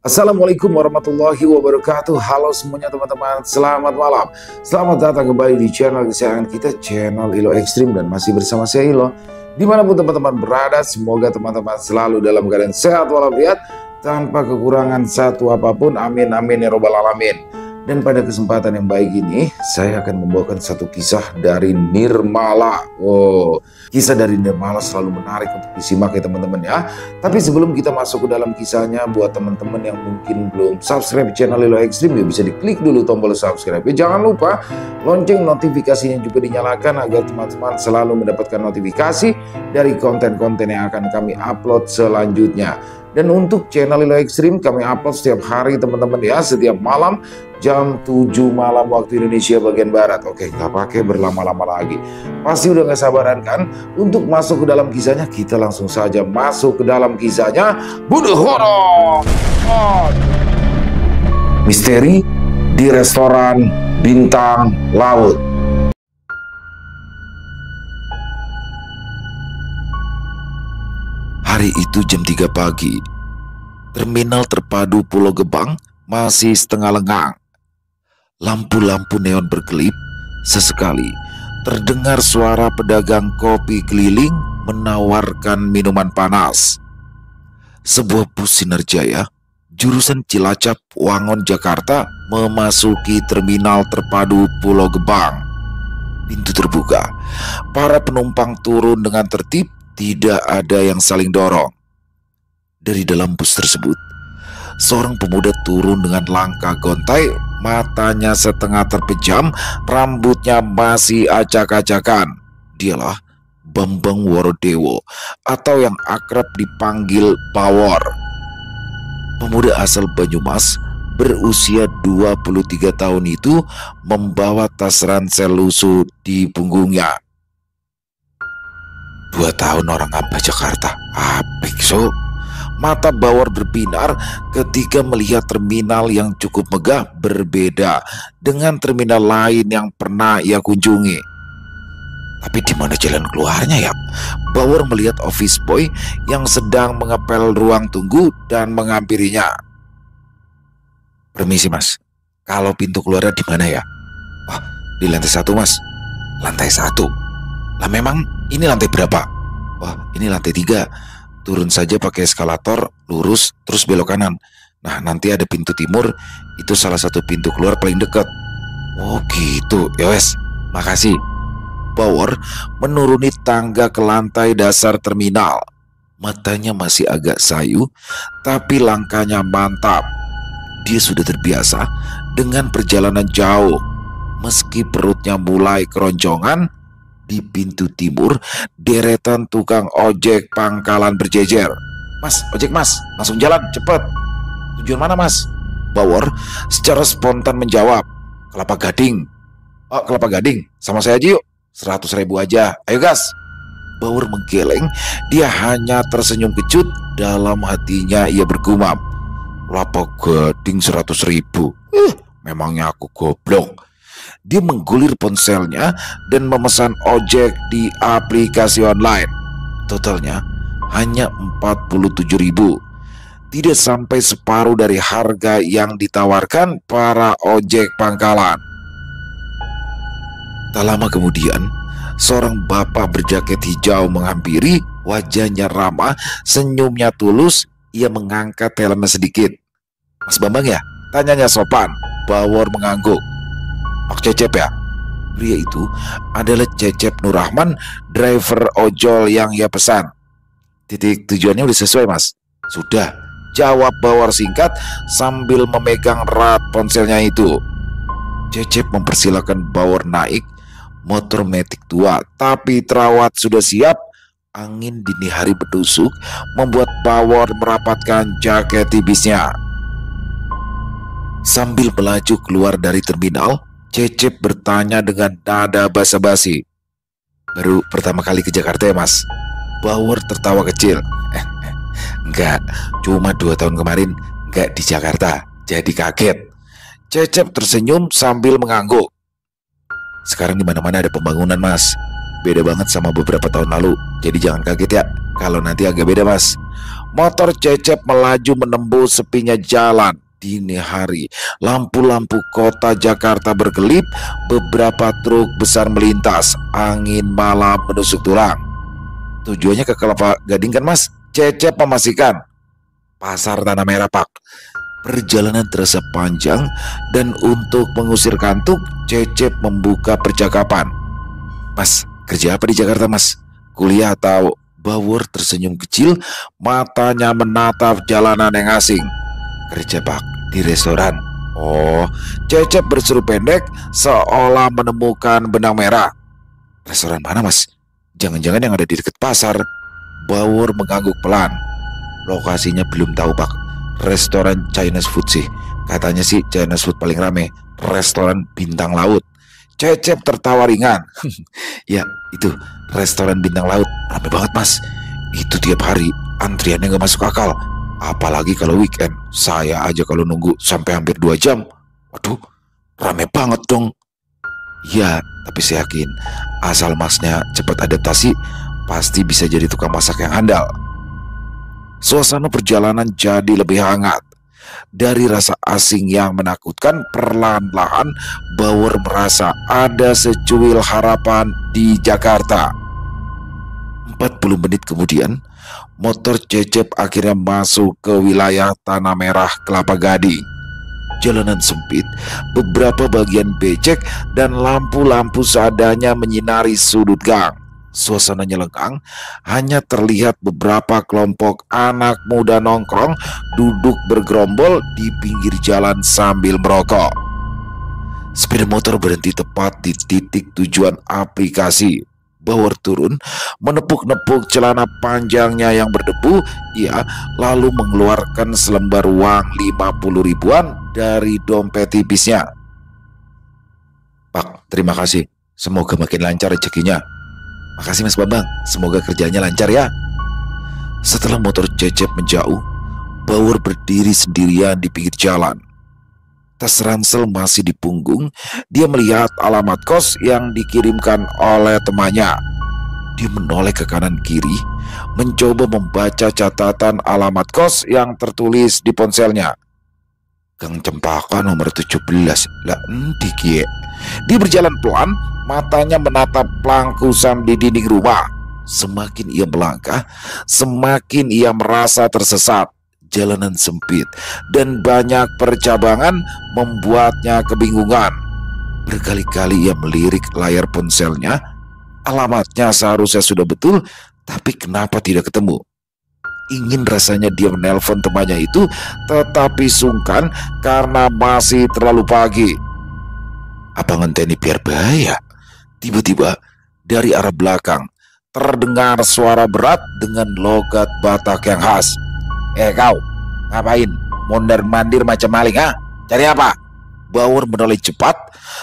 Assalamualaikum warahmatullahi wabarakatuh. Halo semuanya teman-teman, selamat malam. Selamat datang kembali di channel kesayangan kita, channel Ilo Ekstrim. Dan masih bersama saya Ilo. Dimanapun teman-teman berada, semoga teman-teman selalu dalam keadaan sehat walafiat, tanpa kekurangan satu apapun. Amin amin ya robbal alamin. Dan pada kesempatan yang baik ini, saya akan membawakan satu kisah dari Nirmala. Kisah dari Nirmala selalu menarik untuk disimak ya teman-teman ya. Tapi sebelum kita masuk ke dalam kisahnya, buat teman-teman yang mungkin belum subscribe channel Ilo Ekstrim, ya bisa diklik dulu tombol subscribe. Ya, jangan lupa lonceng notifikasinya juga dinyalakan agar teman-teman selalu mendapatkan notifikasi dari konten-konten yang akan kami upload selanjutnya. Dan untuk channel Ilo Ekstrim kami upload setiap hari teman-teman ya, setiap malam jam 7 malam waktu Indonesia bagian Barat. Oke, nggak pakai berlama-lama lagi. Pasti udah gak sabaran kan untuk masuk ke dalam kisahnya? Kita langsung saja masuk ke dalam kisahnya. Bude horor. Misteri di restoran bintang laut. Hari itu jam 3 pagi. Terminal terpadu Pulau Gebang masih setengah lengang. Lampu-lampu neon berkelip. Sesekali terdengar suara pedagang kopi keliling menawarkan minuman panas. Sebuah bus Sinerjaya jurusan Cilacap, Wangon, Jakarta memasuki terminal terpadu Pulau Gebang. Pintu terbuka. Para penumpang turun dengan tertib. Tidak ada yang saling dorong. Dari dalam bus tersebut, seorang pemuda turun dengan langkah gontai, matanya setengah terpejam, rambutnya masih acak-acakan. Dialah Bambang Worodewo atau yang akrab dipanggil Bawor. Pemuda asal Banyumas berusia 23 tahun itu membawa tas ransel lusuh di punggungnya. 2 tahun orang Ambah Jakarta. Apik so. Mata Bawor berbinar ketika melihat terminal yang cukup megah berbeda dengan terminal lain yang pernah ia kunjungi. Tapi di mana jalan keluarnya ya? Bawor melihat office boy yang sedang mengepel ruang tunggu dan menghampirinya. Permisi mas, kalau pintu keluarnya di mana ya? Wah, di lantai 1 mas. Lantai 1. Lah memang ini lantai berapa? Wah, ini lantai 3. Turun saja pakai eskalator, lurus, terus belok kanan. Nah, nanti ada pintu timur, itu salah satu pintu keluar paling dekat. Oh gitu, ya wes, makasih. Bawor menuruni tangga ke lantai dasar terminal. Matanya masih agak sayu, tapi langkahnya mantap. Dia sudah terbiasa dengan perjalanan jauh. Meski perutnya mulai keroncongan, di pintu timur, deretan tukang ojek pangkalan berjejer. Mas, ojek mas, langsung jalan, cepet. Tujuan mana mas? Bawor secara spontan menjawab, Kelapa Gading. Oh, Kelapa Gading, sama saya aja yuk. 100.000 aja, ayo gas. Bawor menggeleng, dia hanya tersenyum kecut. Dalam hatinya ia bergumam, Kelapa Gading 100.000. Memangnya aku goblok. Dia menggulir ponselnya dan memesan ojek di aplikasi online. Totalnya hanya 47.000. Tidak sampai separuh dari harga yang ditawarkan para ojek pangkalan. Tak lama kemudian, seorang bapak berjaket hijau menghampiri. Wajahnya ramah, senyumnya tulus. Ia mengangkat helmnya sedikit. Mas Bambang ya? Tanyanya sopan. Bawor mengangguk. Pak Cecep ya? Pria itu adalah Cecep Nurrahman, driver ojol yang ia pesan. Titik tujuannya udah sesuai mas? Sudah, jawab Bawor singkat sambil memegang erat ponselnya itu. Cecep mempersilahkan Bawor naik. Motor metik tua tapi terawat sudah siap. Angin dini hari berdusuk membuat Bawor merapatkan jaket tipisnya. Sambil melaju keluar dari terminal, Cecep bertanya dengan nada basa-basi. Baru pertama kali ke Jakarta ya mas? Bawor tertawa kecil. Enggak, cuma 2 tahun kemarin enggak di Jakarta, jadi kaget. Cecep tersenyum sambil mengangguk. Sekarang di mana-mana ada pembangunan mas. Beda banget sama beberapa tahun lalu. Jadi jangan kaget ya kalau nanti agak beda mas. Motor Cecep melaju menembus sepinya jalan. Dini hari, lampu-lampu kota Jakarta berkelip, beberapa truk besar melintas, angin malam menusuk tulang. Tujuannya ke Kelapa Gading kan Mas? Cecep memastikan. Pasar Tanah Merah Pak. Perjalanan terasa panjang dan untuk mengusir kantuk, Cecep membuka percakapan. Mas, kerja apa di Jakarta Mas? Kuliah atau? Bawor tersenyum kecil, matanya menatap jalanan yang asing. Kerja Pak, di restoran. Oh, Cecep berseru pendek seolah menemukan benang merah. Restoran mana Mas? Jangan-jangan yang ada di dekat pasar. Bawor mengangguk pelan. Lokasinya belum tahu Pak. Restoran Chinese food sih. Katanya sih Chinese food paling rame. Restoran bintang laut. Cecep tertawa ringan. Ya itu, restoran bintang laut rame banget Mas. Itu tiap hari, antriannya gak masuk akal. Apalagi kalau weekend. Saya aja kalau nunggu sampai hampir 2 jam. Waduh, rame banget dong. Ya, tapi saya yakin asal Masnya cepat adaptasi, pasti bisa jadi tukang masak yang handal. Suasana perjalanan jadi lebih hangat. Dari rasa asing yang menakutkan, perlahan-lahan Bawor merasa ada secuil harapan di Jakarta. 40 menit kemudian, motor Cecep akhirnya masuk ke wilayah Tanah Merah Kelapa Gading. Jalanan sempit, beberapa bagian becek, dan lampu-lampu seadanya menyinari sudut gang. Suasananya lengkang, hanya terlihat beberapa kelompok anak muda nongkrong duduk bergerombol di pinggir jalan sambil merokok. Sepeda motor berhenti tepat di titik tujuan aplikasi. Bawor turun, menepuk-nepuk celana panjangnya yang berdebu. Ia lalu mengeluarkan selembar uang 50 ribuan dari dompet tipisnya. Pak, terima kasih. Semoga makin lancar rezekinya. Makasih Mas Bambang, semoga kerjanya lancar ya. Setelah motor Cecep menjauh, Bawor berdiri sendirian di pinggir jalan. Tas ransel masih di punggung. Dia melihat alamat kos yang dikirimkan oleh temannya. Dia menoleh ke kanan kiri, mencoba membaca catatan alamat kos yang tertulis di ponselnya. Gang Cempaka nomor 17. Lah endi kie. Dia berjalan pelan, matanya menatap pelangkusan di dinding rumah. Semakin ia melangkah, semakin ia merasa tersesat. Jalanan sempit dan banyak percabangan membuatnya kebingungan. Berkali-kali ia melirik layar ponselnya. Alamatnya seharusnya sudah betul, tapi kenapa tidak ketemu? Ingin rasanya dia menelpon temannya itu, tetapi sungkan karena masih terlalu pagi. Apa ngenteni biar bahaya? Tiba-tiba dari arah belakang terdengar suara berat dengan logat Batak yang khas. Kau, ngapain? Mondar-mandir macam maling, ha? Cari apa? Bawor menoleh cepat.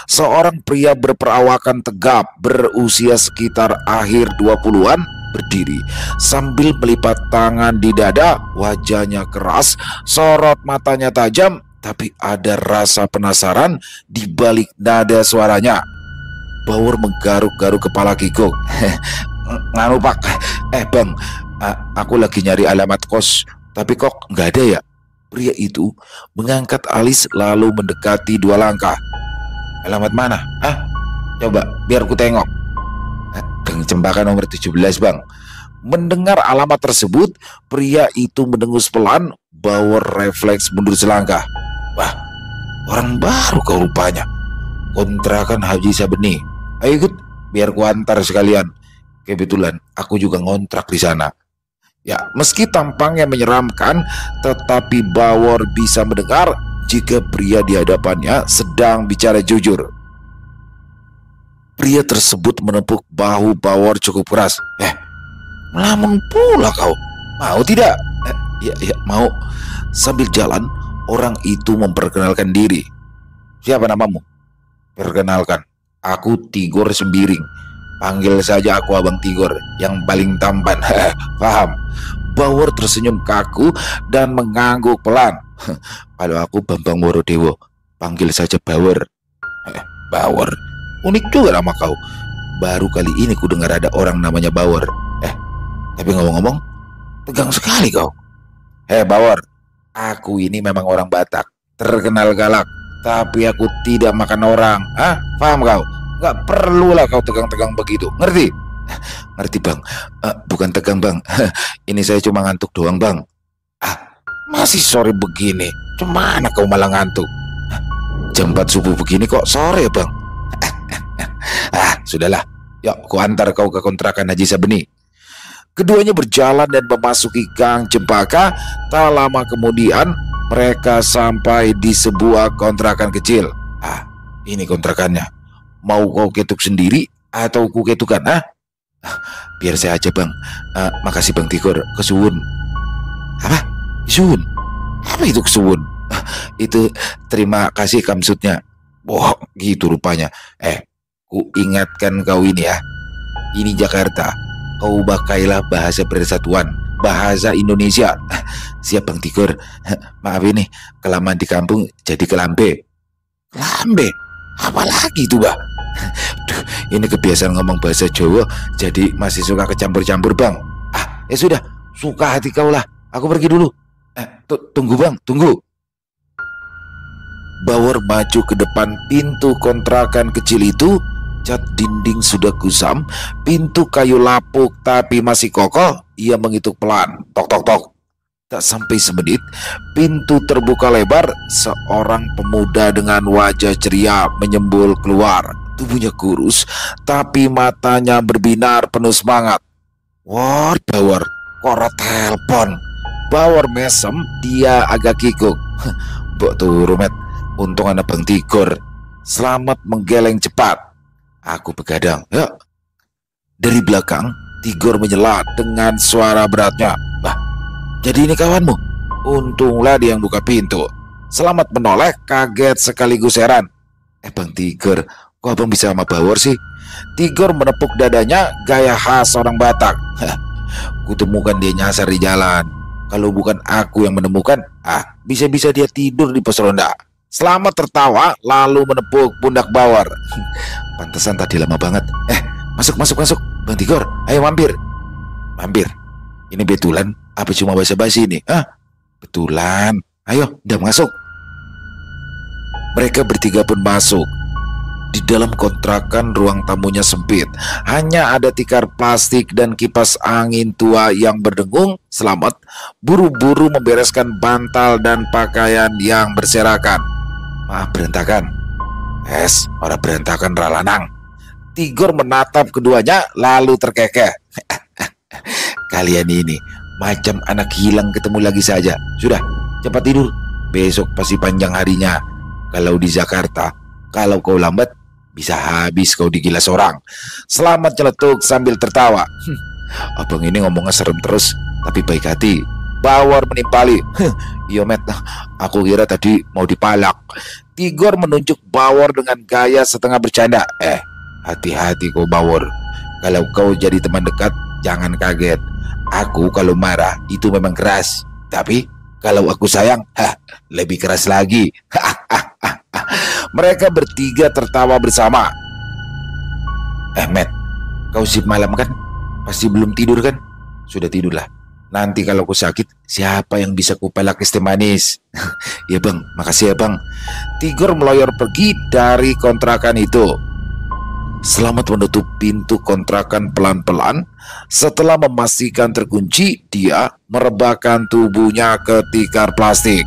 Seorang pria berperawakan tegap, berusia sekitar akhir 20-an, berdiri sambil melipat tangan di dada. Wajahnya keras, sorot matanya tajam, tapi ada rasa penasaran di balik nada suaranya. Bawor menggaruk-garuk kepala kikuk. Nganu Pak, Bang, aku lagi nyari alamat kos, tapi kok nggak ada ya? Pria itu mengangkat alis lalu mendekati 2 langkah. Alamat mana? Coba biar ku tengok. Gang Cempaka nomor 17 Bang. Mendengar alamat tersebut, pria itu mendengus pelan. Bawor refleks mundur selangkah. Wah, orang baru kau rupanya. Kontrakan Haji Sabeni. Ayo ikut, biar ku antar sekalian. Kebetulan aku juga ngontrak di sana. Ya, meski tampangnya menyeramkan, tetapi Bawor bisa mendengar jika pria di hadapannya sedang bicara jujur. Pria tersebut menepuk bahu Bawor cukup keras. Melamun pula kau. Mau tidak? Ya, mau. Sambil jalan, orang itu memperkenalkan diri. Siapa namamu? Perkenalkan, aku Tigor Sembiring. Panggil saja aku Abang Tigor, yang paling tampan. Paham? Bawor tersenyum kaku dan mengangguk pelan. Kalau aku Bambang Worodewo, panggil saja Bawor. Bawor, unik juga nama kau. Baru kali ini ku dengar ada orang namanya Bawor. Tapi ngomong-ngomong, tegang sekali kau. Bawor, aku ini memang orang Batak, terkenal galak, tapi aku tidak makan orang. Paham kau? Nggak perlulah kau tegang-tegang begitu, ngerti? Ngerti bang. Bukan tegang bang. Ini saya cuma ngantuk doang bang. Masih sore begini, cemana kau malah ngantuk? Jam 4 subuh begini kok sore ya bang? Sudahlah, yuk ku antar kau ke kontrakan Haji Sabeni. Keduanya berjalan dan memasuki gang cempaka. Tak lama kemudian mereka sampai di sebuah kontrakan kecil. Ini kontrakannya. Mau kau ketuk sendiri atau ku ketukan? Biar saya aja bang. Makasih bang Tigor, kesuwun. Apa? Kesuwun? Apa itu kesuwun? Itu terima kasih kamsutnya. Gitu rupanya. Ku ingatkan kau ini ya. Ini Jakarta. Kau pakailah bahasa persatuan, bahasa Indonesia. Siap bang Tigor. Maaf ini kelamaan di kampung jadi kelambe. Kelambe? Apalagi itu bah? Duh, ini kebiasaan ngomong bahasa Jawa, jadi masih suka kecampur-campur bang. Ya sudah, suka hati kau lah. Aku pergi dulu. Tunggu bang, tunggu. Bawor maju ke depan pintu kontrakan kecil itu. Cat dinding sudah kusam, pintu kayu lapuk tapi masih kokoh. Ia mengetuk pelan, tok tok tok. Tak sampai semenit, pintu terbuka lebar. Seorang pemuda dengan wajah ceria menyembul keluar. Tubuhnya kurus, tapi matanya berbinar penuh semangat. Wah, Bawor, kok telepon? Bawor mesem, dia agak kikuk. Mbok turu met, untung anak bang Tigor. Selamat menggeleng cepat. Aku begadang, ya. Dari belakang, Tigor menyela dengan suara beratnya. Jadi ini kawanmu? Untunglah dia yang buka pintu. Selamat menoleh, kaget sekaligus heran. Bang Tigor, kok abang bisa sama Bawor sih? Tigor menepuk dadanya, gaya khas orang Batak. Kutemukan dia nyasar di jalan. Kalau bukan aku yang menemukan, bisa-bisa dia tidur di pos ronda. Selamat tertawa lalu menepuk pundak Bawor. Pantesan tadi lama banget. Masuk Bang Tigor, ayo mampir. Ini betulan apa cuma basa-basi ini? Betulan. Ayo, udah masuk. Mereka bertiga pun masuk. Di dalam kontrakan ruang tamunya sempit. Hanya ada tikar plastik dan kipas angin tua yang berdengung. Selamat buru-buru membereskan bantal dan pakaian yang berserakan. Maaf berantakan. Orang berantakan ralanang. Tigor menatap keduanya lalu terkekeh. Kalian ini macam anak hilang ketemu lagi saja. Sudah, cepat tidur. Besok pasti panjang harinya. Kalau di Jakarta, kalau kau lambat, bisa habis kau digilas orang. Selamat celetuk sambil tertawa. Abang ini ngomongnya serem terus, tapi baik hati. Bawor menimpali. Iya met, aku kira tadi mau dipalak. Tigor menunjuk Bawor dengan gaya setengah bercanda. Hati-hati kau Bawor. Kalau kau jadi teman dekat, jangan kaget. Aku kalau marah itu memang keras, tapi kalau aku sayang, lebih keras lagi. Mereka bertiga tertawa bersama. Met, kau sip malam kan? Pasti belum tidur kan? Sudah tidurlah. Nanti kalau aku sakit, siapa yang bisa kupelak es teh manis? Ya bang, makasih ya bang. Tigor meloyor pergi dari kontrakan itu. Selamat menutup pintu kontrakan pelan-pelan. Setelah memastikan terkunci, dia merebahkan tubuhnya ke tikar plastik.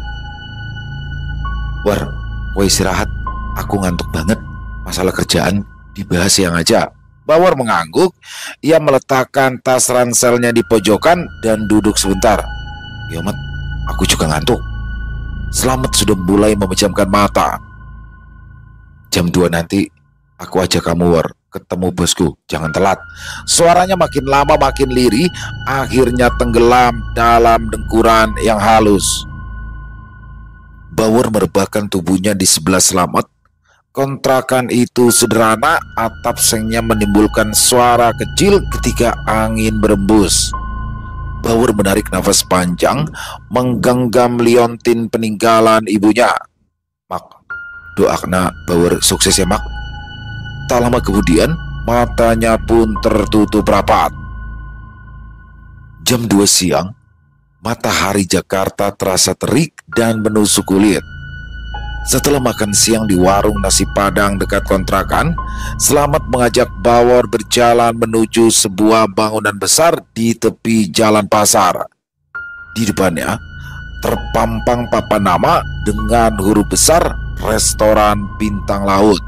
War, kau istirahat. Aku ngantuk banget. Masalah kerjaan dibahas siang aja. Bawor mengangguk. Ia meletakkan tas ranselnya di pojokan dan duduk sebentar. Ya mat, aku juga ngantuk. Selamat sudah mulai memejamkan mata. Jam 2 nanti aku ajak kamu War, ketemu bosku, jangan telat. Suaranya makin lama makin lirih, akhirnya tenggelam dalam dengkuran yang halus. Bawor merebahkan tubuhnya di sebelah Selamat. Kontrakan itu sederhana, atap sengnya menimbulkan suara kecil ketika angin berembus. Bawor menarik nafas panjang, menggenggam liontin peninggalan ibunya. Mak, doakna Bawor sukses ya Mak. Tak lama kemudian, matanya pun tertutup rapat. Jam 2 siang, Matahari Jakarta terasa terik dan menusuk kulit. Setelah makan siang di warung nasi Padang dekat kontrakan, Slamet mengajak Bawor berjalan menuju sebuah bangunan besar di tepi jalan pasar. Di depannya terpampang papan nama dengan huruf besar Restoran Bintang Laut.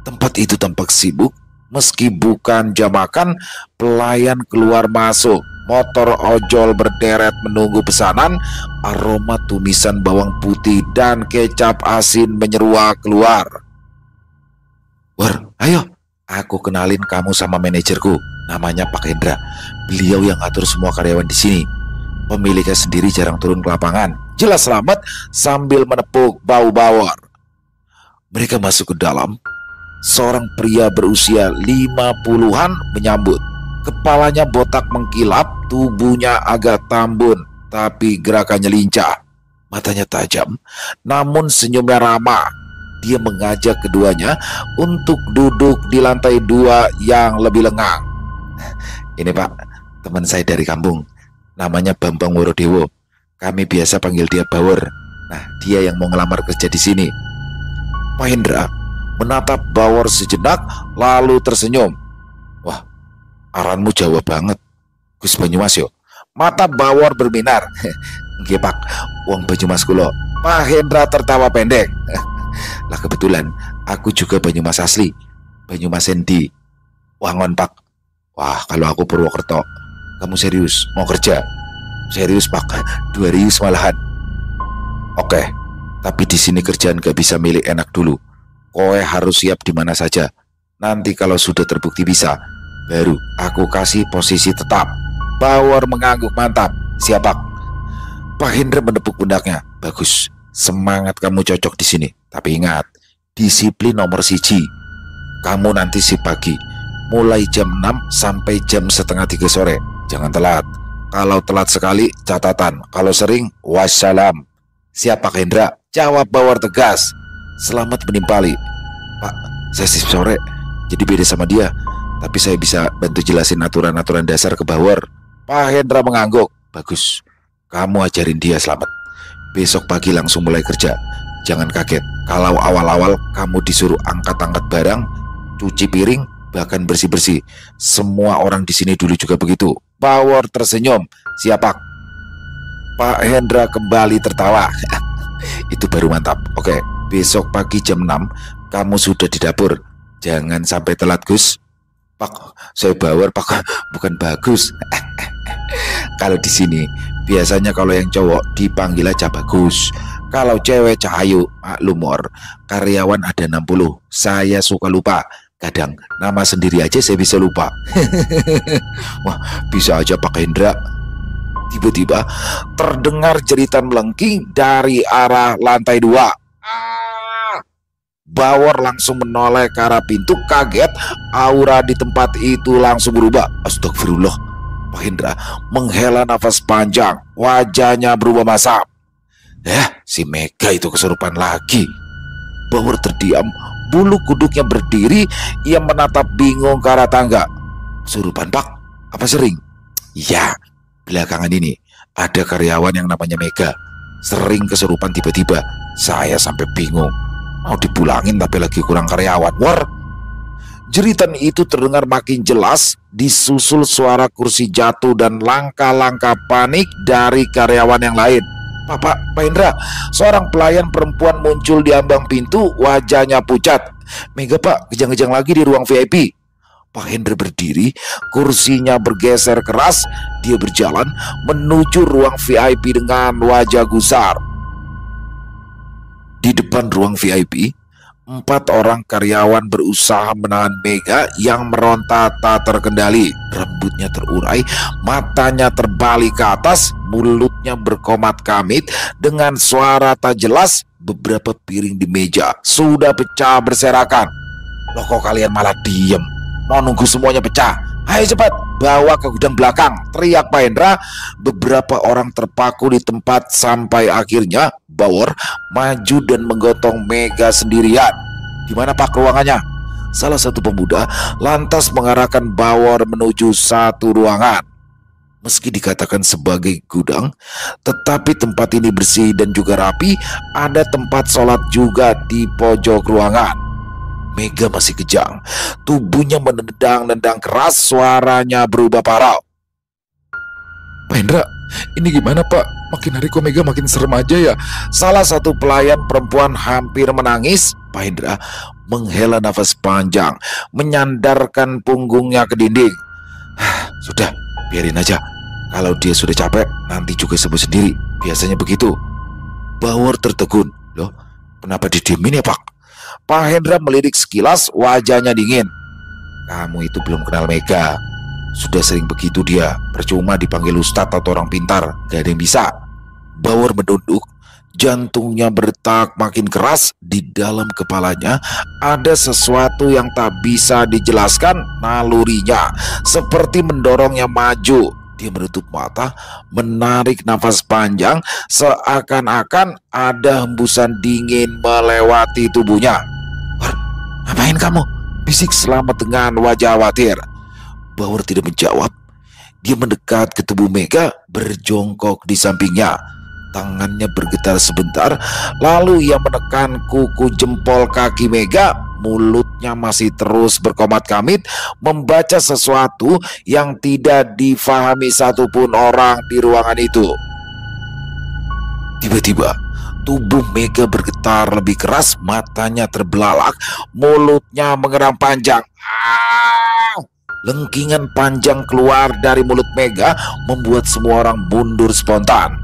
Tempat itu tampak sibuk. Meski bukan jam makan, pelayan keluar masuk. Motor ojol berderet menunggu pesanan. Aroma tumisan bawang putih dan kecap asin menyeruak keluar. "War, ayo, aku kenalin kamu sama manajerku. Namanya Pak Hendra. Beliau yang atur semua karyawan di sini. Pemiliknya sendiri jarang turun ke lapangan," jelas Slamet sambil menepuk bau Bawor. Mereka masuk ke dalam. Seorang pria berusia 50-an menyambut. Kepalanya botak mengkilap, tubuhnya agak tambun, tapi gerakannya lincah. Matanya tajam, namun senyumnya ramah. Dia mengajak keduanya untuk duduk di lantai 2 yang lebih lengang. "Ini Pak, teman saya dari kampung. Namanya Bambang Worodewo. Kami biasa panggil dia Bawor. Nah, dia yang mau ngelamar kerja di sini." Pak Hendra menatap Bawor sejenak lalu tersenyum. "Wah, aranmu Jawa banget. Gus Banyumas yo." Mata Bawor berbinar. "Nggih Pak, wong Banyumas kula." Pak Hendra tertawa pendek. "Lah kebetulan aku juga Banyumas asli. Banyumas endi?" "Wangon Pak." "Wah, kalau aku Purwokerto." "Kamu serius mau kerja?" "Serius Pak, 2 rius malahan." "Oke, tapi di sini kerjaan gak bisa milih enak dulu. Kowe harus siap di mana saja. Nanti kalau sudah terbukti bisa, baru aku kasih posisi tetap." Bawor mengangguk mantap. "Siap Pak." Pak Hendra menepuk pundaknya. "Bagus, semangat kamu cocok di sini. Tapi ingat, disiplin nomor 1. Kamu nanti sip pagi, mulai jam 6 sampai jam setengah 3 sore. Jangan telat. Kalau telat sekali, catatan. Kalau sering, wassalam." "Siap Pak Hendra," jawab Bawor tegas. Slamet menimpali. "Pak, saya sip sore, jadi beda sama dia. Tapi saya bisa bantu jelasin aturan-aturan dasar ke Bawor." Pak Hendra mengangguk. "Bagus, kamu ajarin dia Slamet. Besok pagi langsung mulai kerja. Jangan kaget kalau awal-awal kamu disuruh angkat-angkat barang, cuci piring, bahkan bersih-bersih. Semua orang di sini dulu juga begitu." Bawor tersenyum. "Siap Pak." Pak Hendra kembali tertawa. "Itu baru mantap. Oke, besok pagi jam 6 kamu sudah di dapur. Jangan sampai telat Gus." "Pak, saya Bawor Pak, bukan Bagus." "Kalau di sini biasanya kalau yang cowok dipanggil aja Bagus. Kalau cewek Cahayu, maklum karyawan ada 60. Saya suka lupa. Kadang nama sendiri aja saya bisa lupa." "Wah, bisa aja Pak Hendra." Tiba-tiba terdengar jeritan melengking dari arah lantai 2. Bawor langsung menoleh ke arah pintu, kaget. Aura di tempat itu langsung berubah. Astagfirullah. Pak Hendra menghela nafas panjang, wajahnya berubah masam. Si Mega itu kesurupan lagi. Bawor terdiam, bulu kuduknya berdiri. Ia menatap bingung ke arah tangga. "Kesurupan Pak? Apa sering?" "Iya, belakangan ini ada karyawan yang namanya Mega. Sering kesurupan tiba-tiba. Saya sampai bingung. Mau dipulangin tapi lagi kurang karyawan." War. Jeritan itu terdengar makin jelas, disusul suara kursi jatuh dan langkah-langkah panik dari karyawan yang lain. Pak Hendra." Seorang pelayan perempuan muncul di ambang pintu, wajahnya pucat. "Mega Pak, kejang-kejang lagi di ruang VIP." Pak Hendra berdiri, kursinya bergeser keras. Dia berjalan menuju ruang VIP dengan wajah gusar. Di depan ruang VIP, 4 orang karyawan berusaha menahan Mega yang meronta tak terkendali. Rambutnya terurai, matanya terbalik ke atas, mulutnya berkomat kamit. Dengan suara tak jelas, beberapa piring di meja sudah pecah berserakan. "Loh, kok kalian malah diem? Mau nunggu semuanya pecah? Ayo cepat, bawa ke gudang belakang," teriak Pak Hendra. Beberapa orang terpaku di tempat sampai akhirnya Bawor maju dan menggotong Mega sendirian. "Di mana Pak ruangannya?" Salah satu pemuda lantas mengarahkan Bawor menuju satu ruangan. Meski dikatakan sebagai gudang, tetapi tempat ini bersih dan juga rapi. Ada tempat sholat juga di pojok ruangan. Mega masih kejang, tubuhnya menendang-nendang keras, suaranya berubah parau. Pak Hendra, ini gimana Pak? Makin hari kok Mega makin serem aja ya. Salah satu pelayan perempuan hampir menangis. Pak Hendra menghela nafas panjang, menyandarkan punggungnya ke dinding. Sudah, biarin aja. Kalau dia sudah capek, nanti juga sembuh sendiri. Biasanya begitu. Bauer tertegun. Loh, kenapa didiemin ya Pak? Pak Hendra melirik sekilas, wajahnya dingin. Kamu itu belum kenal Mega. Sudah sering begitu dia. Percuma dipanggil ustadz atau orang pintar, gak ada yang bisa. Bauer menunduk. Jantungnya berdetak makin keras. Di dalam kepalanya ada sesuatu yang tak bisa dijelaskan. Nalurinya seperti mendorongnya maju. Dia menutup mata, menarik nafas panjang, seakan-akan ada hembusan dingin melewati tubuhnya. Ngapain kamu? Bisik Selamat dengan wajah khawatir. Bauer tidak menjawab. Dia mendekat ke tubuh Mega, berjongkok di sampingnya. Tangannya bergetar sebentar, lalu ia menekan kuku jempol kaki Mega. Mulutnya masih terus berkomat-kamit, membaca sesuatu yang tidak difahami satupun orang di ruangan itu. Tiba-tiba tubuh Mega bergetar lebih keras, matanya terbelalak, mulutnya mengerang panjang. Lengkingan panjang keluar dari mulut Mega membuat semua orang mundur spontan.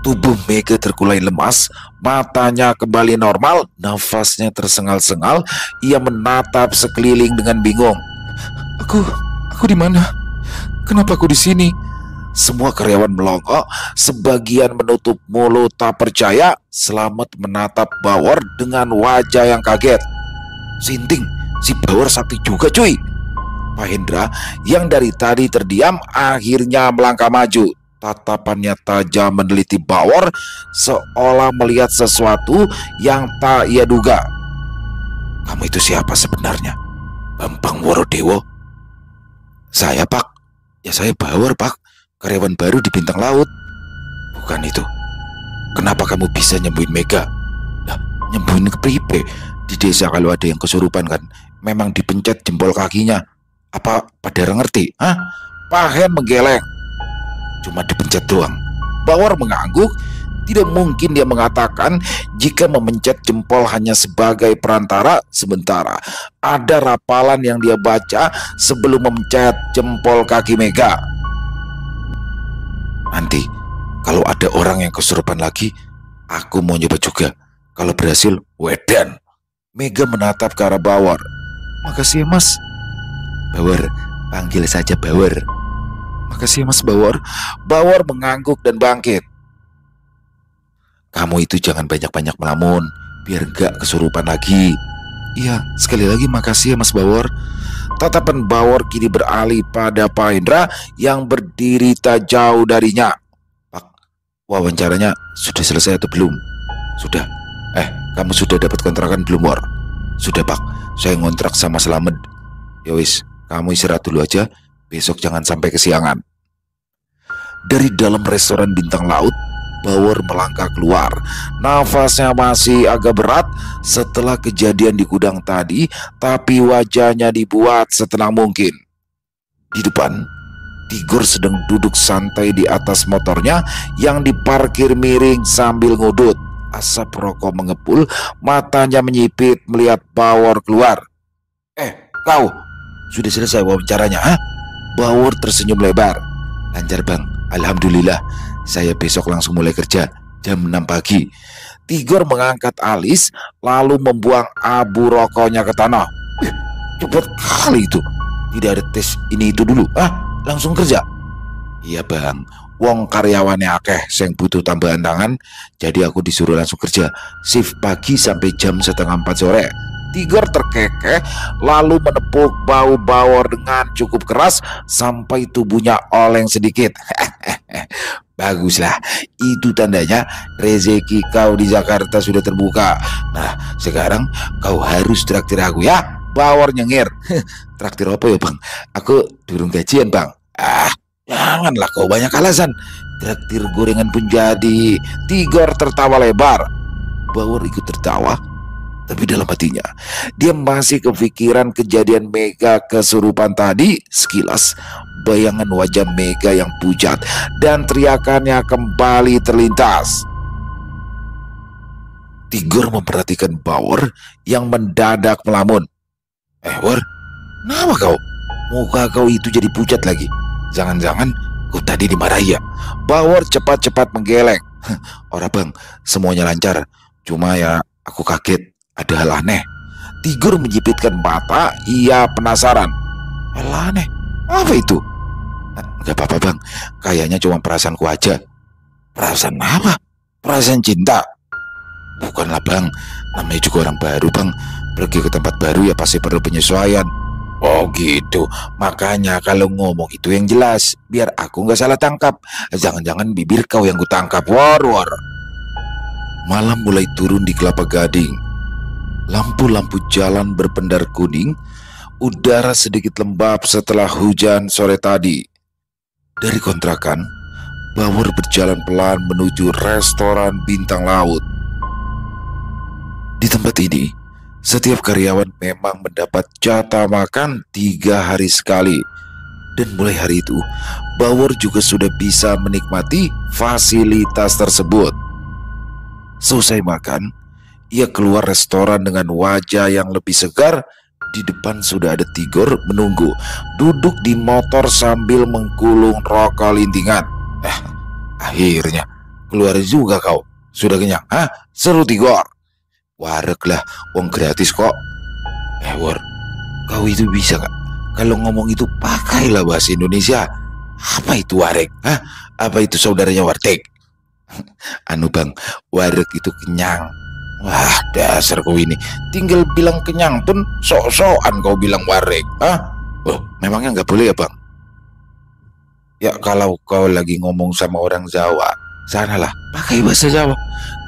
Tubuh Mega terkulai lemas, matanya kembali normal, nafasnya tersengal-sengal. Ia menatap sekeliling dengan bingung. Aku di mana? Kenapa aku di sini? Semua karyawan melongok, sebagian menutup mulut tak percaya. Selamat menatap Bauer dengan wajah yang kaget. Sinting, si Bauer sakti juga cuy. Pak Hendra yang dari tadi terdiam akhirnya melangkah maju. Tatapannya tajam meneliti Bauer, seolah melihat sesuatu yang tak ia duga. Kamu itu siapa sebenarnya? Bambang Worodewo? Saya Pak. Ya saya Bauer Pak, karyawan baru di Bintang Laut. Bukan itu. Kenapa kamu bisa nyembuhin Mega? Nah, nyembuhin kepribe? Di desa kalau ada yang kesurupan kan memang dipencet jempol kakinya. Apa pada ngerti? Hah? Pak Hen menggeleng. Cuma dipencet doang. Bauer mengangguk. Tidak mungkin dia mengatakan jika memencet jempol hanya sebagai perantara. Sementara ada rapalan yang dia baca sebelum memencet jempol kaki Mega. Nanti kalau ada orang yang kesurupan lagi, aku mau nyoba juga. Kalau berhasil, wedan. Mega menatap ke arah Bauer. Makasih ya Mas. Bauer, panggil saja Bauer. Makasih ya Mas Bauer. Bauer mengangguk dan bangkit. Kamu itu jangan banyak-banyak melamun, biar gak kesurupan lagi. Iya, sekali lagi makasih ya Mas Bauer. Tatapan Bauer kini beralih pada Pak Hendra yang berdiri tak jauh darinya. Pak, wawancaranya sudah selesai atau belum? Sudah. Kamu sudah dapat kontrakan belum, War? Sudah Pak, saya ngontrak sama Selamet. Yowis, kamu istirahat dulu aja. Besok jangan sampai kesiangan. Dari dalam restoran Bintang Laut, Bauer melangkah keluar. Nafasnya masih agak berat setelah kejadian di gudang tadi, tapi wajahnya dibuat setenang mungkin. Di depan, Tigor sedang duduk santai di atas motornya yang diparkir miring sambil ngudut. Asap rokok mengepul, matanya menyipit melihat Bauer keluar. Kau sudah selesai wawancaranya, ha? Bauer tersenyum lebar. Lancar Bang, alhamdulillah. Saya besok langsung mulai kerja jam 6 pagi. Tigor mengangkat alis lalu membuang abu rokoknya ke tanah. Cepat kali itu. Tidak ada tes ini itu dulu, langsung kerja. Iya Bang, wong karyawannya akeh sing butuh tambahan tangan, jadi aku disuruh langsung kerja. Shift pagi sampai jam 3:30 sore. Tigor terkekeh lalu menepuk bahu Bauer dengan cukup keras sampai tubuhnya oleng sedikit. Baguslah, itu tandanya rezeki kau di Jakarta sudah terbuka. Nah, sekarang kau harus traktir aku ya. Bauer nyengir. Traktir apa ya Bang? Aku durung gajian Bang. Janganlah kau banyak alasan. Traktir gorengan pun jadi. Tigor tertawa lebar. Bauer ikut tertawa, tapi dalam hatinya dia masih kepikiran kejadian Mega kesurupan tadi. Sekilas bayangan wajah Mega yang pucat dan teriakannya kembali terlintas. Tigor memperhatikan Bauer yang mendadak melamun. War, kenapa kau? Muka kau itu jadi pucat lagi. Jangan-jangan kau tadi dimarahi ya? Bauer cepat-cepat menggeleng. Ora bang, semuanya lancar. Cuma ya aku kaget, ada hal aneh. Tigor menyipitkan mata, ia penasaran. Hal aneh? Apa itu? Gak apa-apa bang, kayaknya cuma perasaanku aja. Perasaan apa? Perasaan cinta? Bukanlah bang, namanya juga orang baru bang. Pergi ke tempat baru ya pasti perlu penyesuaian. Oh gitu, makanya kalau ngomong itu yang jelas, biar aku nggak salah tangkap. Jangan-jangan bibir kau yang kutangkap. War. Malam mulai turun di Kelapa Gading. Lampu-lampu jalan berpendar kuning. Udara sedikit lembab setelah hujan sore tadi. Dari kontrakan, Bauer berjalan pelan menuju restoran bintang laut. Di tempat ini, setiap karyawan memang mendapat jatah makan 3 hari sekali. Dan mulai hari itu, Bauer juga sudah bisa menikmati fasilitas tersebut. Selesai makan, ia keluar restoran dengan wajah yang lebih segar. Di depan sudah ada Tigor menunggu, duduk di motor sambil mengkulung rokok lintingan. Akhirnya keluar juga kau. Sudah kenyang? Hah? Seru Tigor. Wareg lah, uang gratis kok. War, kau itu bisa gak? Kalau ngomong itu pakailah bahasa Indonesia. Apa itu wareg? Hah? Apa itu saudaranya warteg? Anu bang, wareg itu kenyang. Wah, dasar kau ini. Tinggal bilang kenyang pun sok-sokan kau bilang wareg. Hah? Oh, memangnya nggak boleh ya bang? Ya kalau kau lagi ngomong sama orang Jawa, sanalah pakai bahasa Jawa.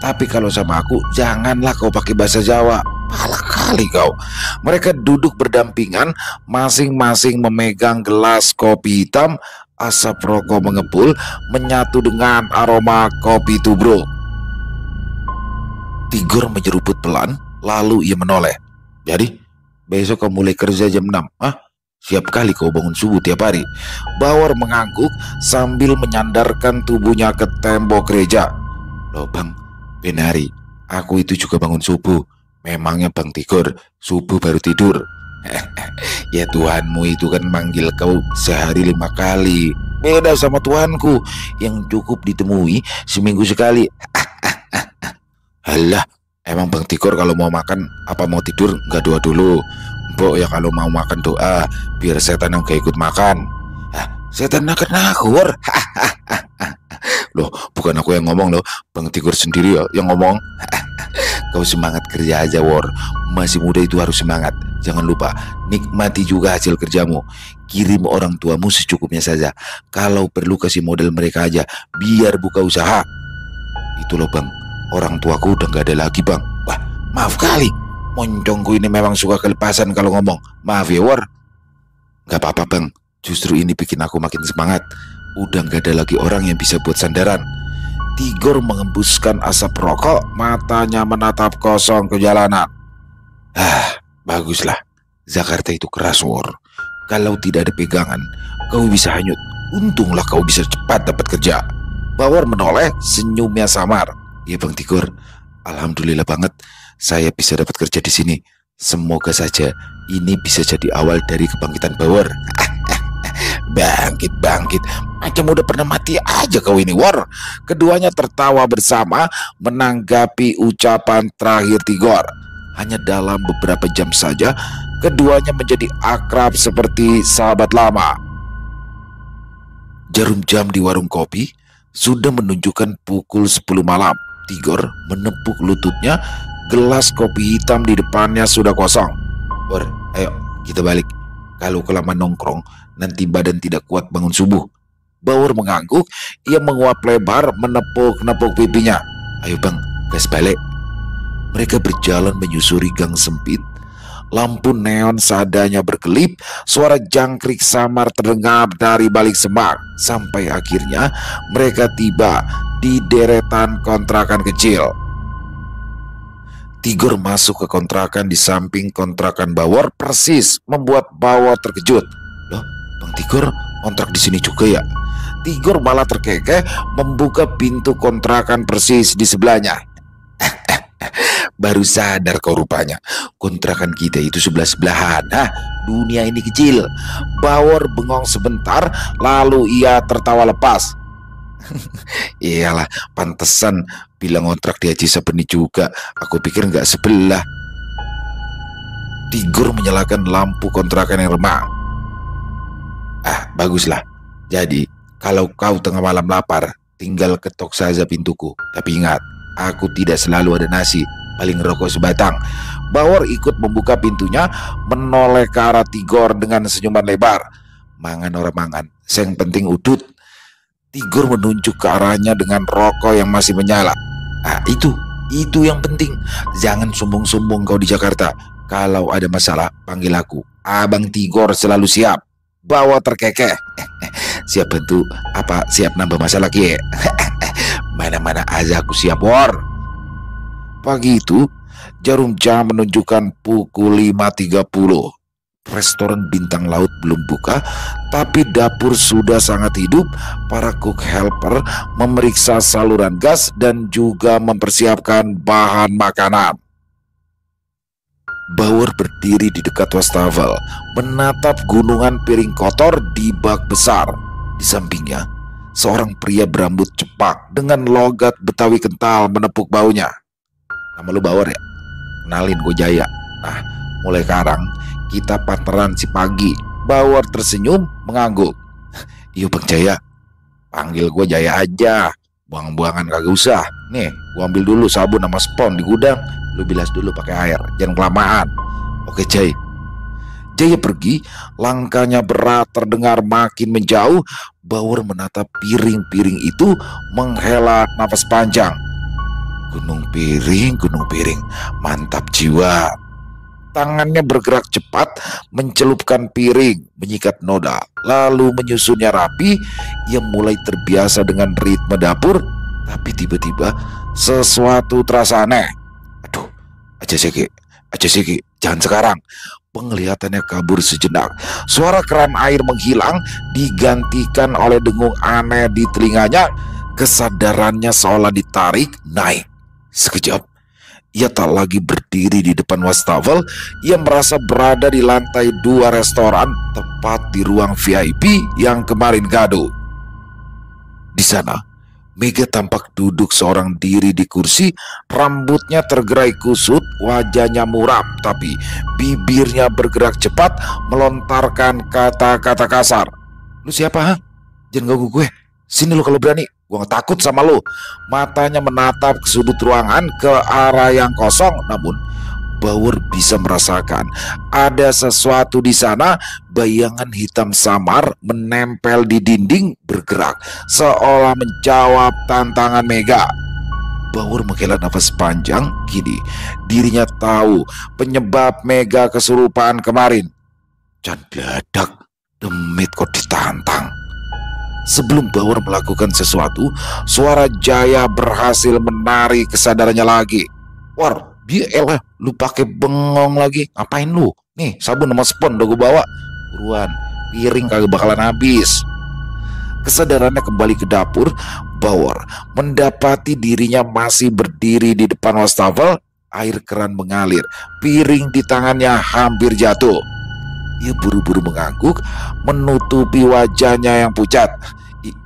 Tapi kalau sama aku, janganlah kau pakai bahasa Jawa. Pala kali kau. Mereka duduk berdampingan, masing-masing memegang gelas kopi hitam. Asap rokok mengepul menyatu dengan aroma kopi tubruk. Tigor menyeruput pelan, lalu ia menoleh. Jadi, besok kau mulai kerja jam 6. Hah? Siap kali kau bangun subuh tiap hari. Bauer mengangguk sambil menyandarkan tubuhnya ke tembok gereja. Loh bang, benari, aku itu juga bangun subuh. Memangnya bang Tigor, subuh baru tidur? Ya Tuhanmu itu kan manggil kau sehari 5 kali. Beda sama Tuhanku yang cukup ditemui seminggu sekali. Alah, emang bang Tigor kalau mau makan apa mau tidur nggak doa dulu? Mbok ya kalau mau makan doa biar setan yang gak ikut makan. Setan nakut-nakut. Loh, bukan aku yang ngomong loh, bang Tigor sendiri ya yang ngomong. Kau semangat kerja aja War. Masih muda itu harus semangat. Jangan lupa nikmati juga hasil kerjamu. Kirim orang tuamu secukupnya saja. Kalau perlu kasih modal mereka aja, biar buka usaha. Itu loh bang, orang tuaku udah gak ada lagi bang. Wah, maaf kali, moncongku ini memang suka kelepasan kalau ngomong. Maaf ya War. Gak apa-apa bang, justru ini bikin aku makin semangat. Udah gak ada lagi orang yang bisa buat sandaran. Tigor mengembuskan asap rokok, matanya menatap kosong ke jalanan. Baguslah. Jakarta itu keras War. Kalau tidak ada pegangan, kau bisa hanyut. Untunglah kau bisa cepat dapat kerja. Bauer menoleh, senyumnya samar. Ya bang Tigor, alhamdulillah banget saya bisa dapat kerja di sini. Semoga saja ini bisa jadi awal dari kebangkitan Bauer. Bangkit, macam udah pernah mati aja kau ini War. Keduanya tertawa bersama menanggapi ucapan terakhir Tigor. Hanya dalam beberapa jam saja keduanya menjadi akrab seperti sahabat lama. Jarum jam di warung kopi sudah menunjukkan pukul 10 malam. Tigor menepuk lututnya. Gelas kopi hitam di depannya sudah kosong. War, ayo kita balik. Kalau kelamaan nongkrong, nanti badan tidak kuat bangun subuh. Bauer mengangguk, ia menguap lebar menepuk-nepuk pipinya. Ayo bang, gas balik. Mereka berjalan menyusuri gang sempit. lampu neon seadanya berkelip, suara jangkrik samar terdengar dari balik semak, sampai akhirnya mereka tiba di deretan kontrakan kecil. Tigor masuk ke kontrakan di samping kontrakan Bawor persis membuat Bawor terkejut. Loh, Bang Tigor kontrak di sini juga ya? Tigor malah terkekeh membuka pintu kontrakan persis di sebelahnya. Baru sadar kau rupanya, kontrakan kita itu sebelah-sebelahan. Hah, dunia ini kecil. Bawor bengong sebentar, lalu ia tertawa lepas. Iyalah, pantesan bilang kontrak di Haji Sabeni juga. Aku pikir nggak sebelah. Tigor menyalakan lampu kontrakan yang remang. Ah, baguslah. Jadi, kalau kau tengah malam lapar, tinggal ketok saja pintuku. Tapi ingat, aku tidak selalu ada nasi, paling rokok sebatang. Bawor ikut membuka pintunya, menoleh ke arah Tigor dengan senyuman lebar. Mangan orang mangan, yang penting udut. Tigor menunjuk ke arahnya dengan rokok yang masih menyala. Ah, itu yang penting. Jangan sombong-sombong kau di Jakarta. Kalau ada masalah, panggil aku. Abang Tigor selalu siap. Bawor terkekeh. Siap bantu apa siap nambah masalah ki? Mana-mana aja aku siap, Bor. Pagi itu, jarum jam menunjukkan pukul 5.30. Restoran bintang laut belum buka, tapi dapur sudah sangat hidup. Para cook helper memeriksa saluran gas dan juga mempersiapkan bahan makanan. Bawor berdiri di dekat wastafel, menatap gunungan piring kotor di bak besar. Di sampingnya, seorang pria berambut cepak dengan logat Betawi kental menepuk baunya. Nama lu Bawor ya? Kenalin, gue Jaya. Nah, mulai sekarang kita partneran si pagi. Bawor tersenyum mengangguk. Iya Bang Jaya, panggil gue Jaya aja. Buang-buangan kagak usah. Nih, gue ambil dulu sabun sama spon di gudang. Lu bilas dulu pakai air, jangan kelamaan. Oke Jay. Jaya pergi, langkahnya berat terdengar makin menjauh. Bawor menatap piring-piring itu, menghela nafas panjang. Gunung piring, mantap jiwa. Tangannya bergerak cepat, mencelupkan piring, menyikat noda, lalu menyusunnya rapi. Ia mulai terbiasa dengan ritme dapur, tapi tiba-tiba sesuatu terasa aneh. Aduh, Aja Siki, jangan sekarang. Penglihatannya kabur sejenak. Suara keran air menghilang, digantikan oleh dengung aneh di telinganya. Kesadarannya seolah ditarik naik. Sekejap, ia tak lagi berdiri di depan wastafel. Ia merasa berada di lantai 2 restoran, tepat di ruang VIP yang kemarin gaduh. Di sana, Mega tampak duduk seorang diri di kursi. Rambutnya tergerai kusut, wajahnya muram, tapi bibirnya bergerak cepat, melontarkan kata-kata kasar. Lu siapa, ha? Jangan ganggu gue. Sini lu kalau berani. Gue gak takut sama lu. Matanya menatap ke sudut ruangan, ke arah yang kosong. Namun Bawor bisa merasakan ada sesuatu di sana. Bayangan hitam samar menempel di dinding, bergerak seolah menjawab tantangan Mega. Bawor menghela nafas panjang. Kini dirinya tahu penyebab Mega kesurupan kemarin. Jan dadak demit kok ditantang. Sebelum Bawor melakukan sesuatu, suara Jaya berhasil menarik kesadarannya lagi. War, elah, lu pakai bengong lagi. Ngapain lu? Nih, sabun sama spon udah gue bawa. Buruan, piring kagak bakalan habis. Kesadarannya kembali ke dapur. Bawor mendapati dirinya masih berdiri di depan wastafel. Air keran mengalir, piring di tangannya hampir jatuh. Ia buru-buru mengangguk, menutupi wajahnya yang pucat.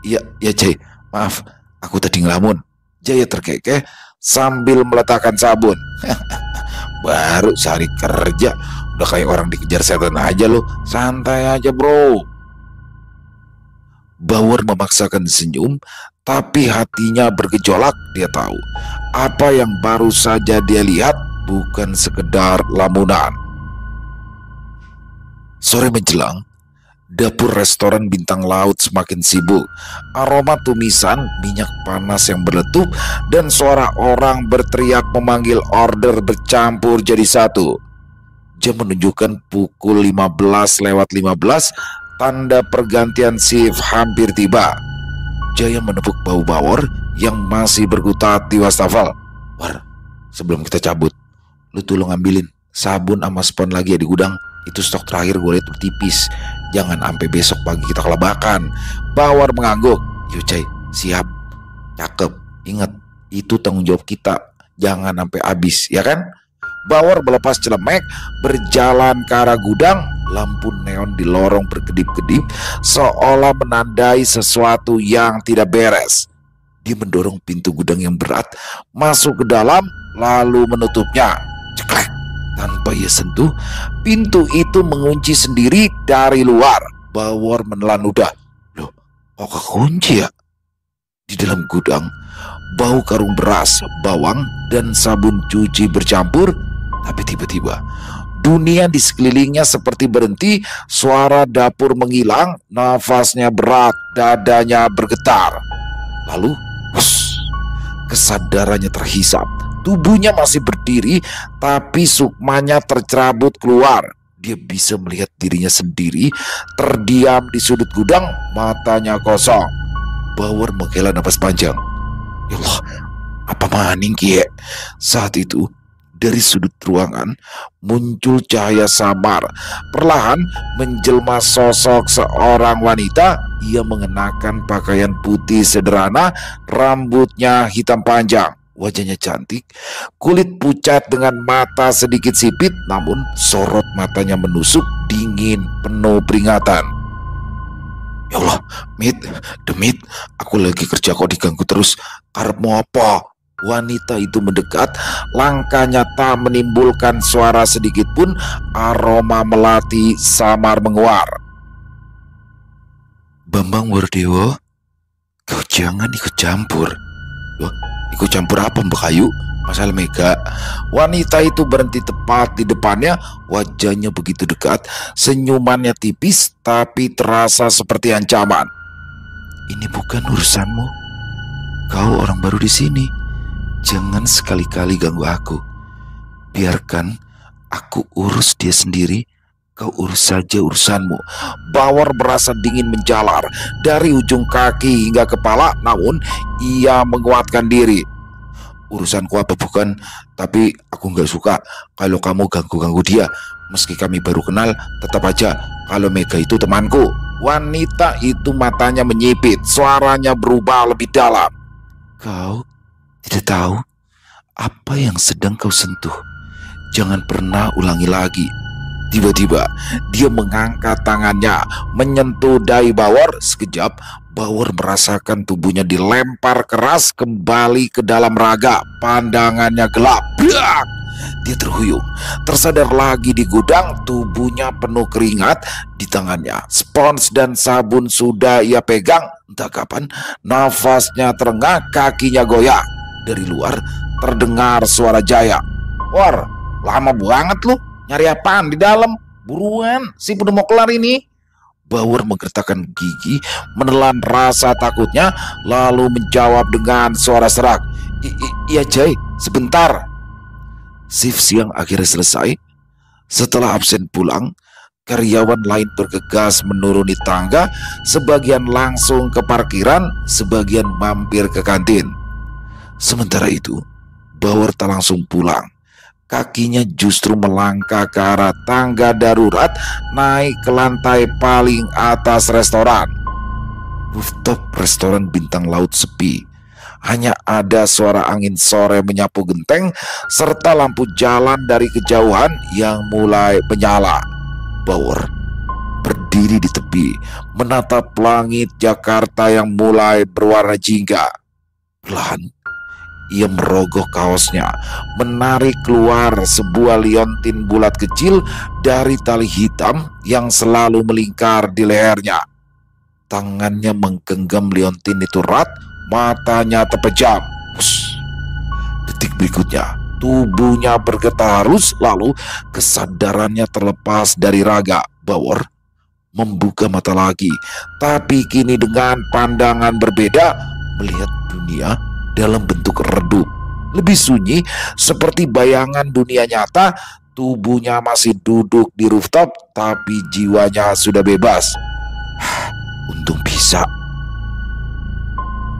Iya Jay, maaf, aku tadi ngelamun. Jaya terkekeh sambil meletakkan sabun. Baru sehari kerja, udah kayak orang dikejar setan aja lo. Santai aja bro. Bawor memaksakan senyum, tapi hatinya bergejolak. Dia tahu apa yang baru saja dia lihat bukan sekedar lamunan. Sore menjelang, dapur restoran bintang laut semakin sibuk. Aroma tumisan, minyak panas yang berletup, dan suara orang berteriak memanggil order bercampur jadi satu. Jam menunjukkan pukul 15:15, tanda pergantian shift hampir tiba. Jaya menepuk bahu Bawor yang masih berkutat di wastafel. War, sebelum kita cabut, lu tolong ambilin sabun sama spons lagi ya di gudang. Itu stok terakhir gue liat tipis. Jangan sampai besok pagi kita kelabakan. Bawor mengangguk. Yo Jay, siap. Cakep. Ingat, itu tanggung jawab kita. Jangan sampai habis, ya kan? Bawor melepas celemek, berjalan ke arah gudang. Lampu neon di lorong berkedip-kedip, seolah menandai sesuatu yang tidak beres. Dia mendorong pintu gudang yang berat, masuk ke dalam, lalu menutupnya. Ceklek. Tanpa ia sentuh, pintu itu mengunci sendiri dari luar. Bawor menelan ludah. Loh, kok kekunci ya? Di dalam gudang, bau karung beras, bawang, dan sabun cuci bercampur. Tapi tiba-tiba dunia di sekelilingnya seperti berhenti. Suara dapur menghilang, nafasnya berat, dadanya bergetar. Lalu, kesadarannya terhisap. Tubuhnya masih berdiri, tapi sukmanya tercerabut keluar. Dia bisa melihat dirinya sendiri, terdiam di sudut gudang, matanya kosong. Bawor menghela napas panjang. Ya Allah, apa maning kie? Saat itu, dari sudut ruangan muncul cahaya samar. Perlahan menjelma sosok seorang wanita. Ia mengenakan pakaian putih sederhana, rambutnya hitam panjang, wajahnya cantik, kulit pucat dengan mata sedikit sipit, namun sorot matanya menusuk, dingin, penuh peringatan. Ya Allah, Demit, aku lagi kerja kok diganggu terus. Karep mau apa? Wanita itu mendekat, langkahnya tak menimbulkan suara sedikit pun. Aroma melati samar menguar. Bambang Wardewo, kau jangan ikut campur. Loh, ikut campur apa Mbak Ayu? Masalah Mega. Wanita itu berhenti tepat di depannya, wajahnya begitu dekat, senyumannya tipis tapi terasa seperti ancaman. Ini bukan urusanmu. Kau orang baru di sini. Jangan sekali-kali ganggu aku. Biarkan aku urus dia sendiri. Kau urus saja urusanmu. Bawor merasa dingin menjalar dari ujung kaki hingga kepala, namun ia menguatkan diri. Urusanku apa bukan, tapi aku nggak suka kalau kamu ganggu-ganggu dia. Meski kami baru kenal, tetap aja kalau Mega itu temanku. Wanita itu matanya menyipit, suaranya berubah lebih dalam. Kau tidak tahu apa yang sedang kau sentuh. Jangan pernah ulangi lagi. Tiba-tiba dia mengangkat tangannya, menyentuh dahi Bawor. Sekejap Bawor merasakan tubuhnya dilempar keras kembali ke dalam raga. Pandangannya gelap. Brak! Dia terhuyung, tersadar lagi di gudang. Tubuhnya penuh keringat. Di tangannya spons dan sabun sudah ia pegang. Entah kapan nafasnya terengah, kakinya goyah. Dari luar terdengar suara Jaya. War, lama banget lu. Nyari apaan di dalam? Buruan, si udah mau kelar ini. Bawor menggertakkan gigi, menelan rasa takutnya, lalu menjawab dengan suara serak. Iya Jay, sebentar. Shift siang akhirnya selesai. Setelah absen pulang, karyawan lain bergegas menuruni tangga. Sebagian langsung ke parkiran, sebagian mampir ke kantin. Sementara itu, Bawor tak langsung pulang. Kakinya justru melangkah ke arah tangga darurat, naik ke lantai paling atas restoran. Rooftop restoran bintang laut sepi. Hanya ada suara angin sore menyapu genteng, serta lampu jalan dari kejauhan yang mulai menyala. Bawor berdiri di tepi, menatap langit Jakarta yang mulai berwarna jingga. Perlahan ia merogoh kaosnya, menarik keluar sebuah liontin bulat kecil dari tali hitam yang selalu melingkar di lehernya. Tangannya menggenggam liontin itu erat, matanya terpejam. Detik berikutnya, tubuhnya bergetar halus, lalu kesadarannya terlepas dari raga. Bawor membuka mata lagi, tapi kini dengan pandangan berbeda, melihat dunia dalam bentuk redup, lebih sunyi seperti bayangan dunia nyata. tubuhnya masih duduk di rooftop, tapi jiwanya sudah bebas. Untung bisa.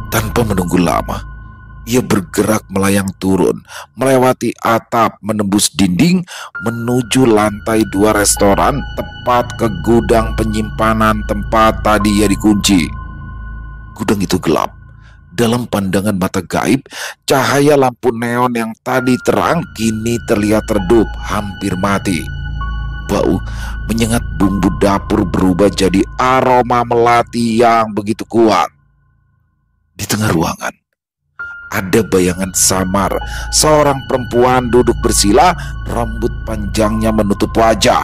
Tanpa menunggu lama, ia bergerak melayang turun, melewati atap, menembus dinding, menuju lantai 2 restoran, tepat ke gudang penyimpanan tempat tadi ia dikunci. Gudang itu gelap. Dalam pandangan mata gaib, cahaya lampu neon yang tadi terang kini terlihat redup, hampir mati. Bau menyengat bumbu dapur berubah jadi aroma melati yang begitu kuat. Di tengah ruangan, ada bayangan samar seorang perempuan duduk bersila, rambut panjangnya menutup wajah.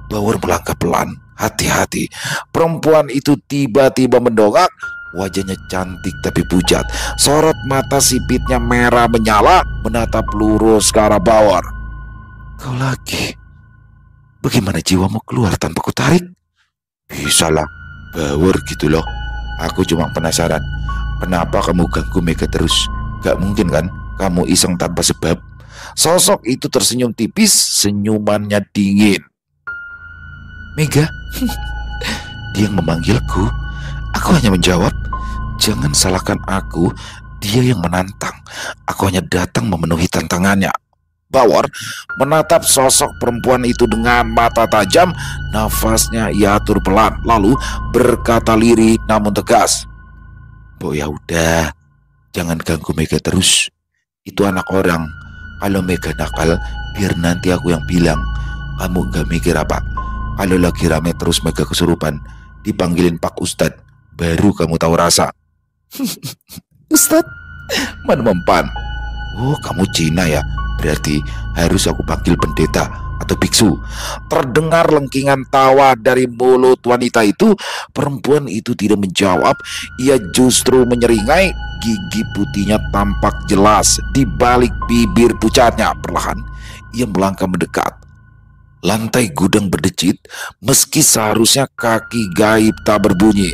Bauer melangkah pelan, hati-hati. Perempuan itu tiba-tiba mendongak, wajahnya cantik tapi pucat. Sorot mata sipitnya merah menyala, menatap lurus ke arah Bauer. Kau lagi? Bagaimana jiwamu keluar tanpa kutarik? Bisalah, Bauer gitu loh. Aku cuma penasaran, kenapa kamu ganggu Mega terus? Gak mungkin kan kamu iseng tanpa sebab? Sosok itu tersenyum tipis, senyumannya dingin. Mega? Dia yang memanggilku. Aku hanya menjawab, jangan salahkan aku, dia yang menantang. Aku hanya datang memenuhi tantangannya. Bauer menatap sosok perempuan itu dengan mata tajam, nafasnya ia atur pelan, lalu berkata lirih namun tegas. "Bo, ya udah, jangan ganggu Mega terus. Itu anak orang. Kalau Mega nakal, biar nanti aku yang bilang. Kamu gak mikir apa? Kalau lagi rame terus Mega kesurupan, dipanggilin Pak Ustadz, baru kamu tahu rasa." Ustadz? Mana mempan? Oh, kamu Cina ya? Berarti harus aku panggil pendeta atau biksu. Terdengar lengkingan tawa dari mulut wanita itu. Perempuan itu tidak menjawab. Ia justru menyeringai. Gigi putihnya tampak jelas di balik bibir pucatnya. Perlahan ia melangkah mendekat. Lantai gudang berdecit, meski seharusnya kaki gaib tak berbunyi.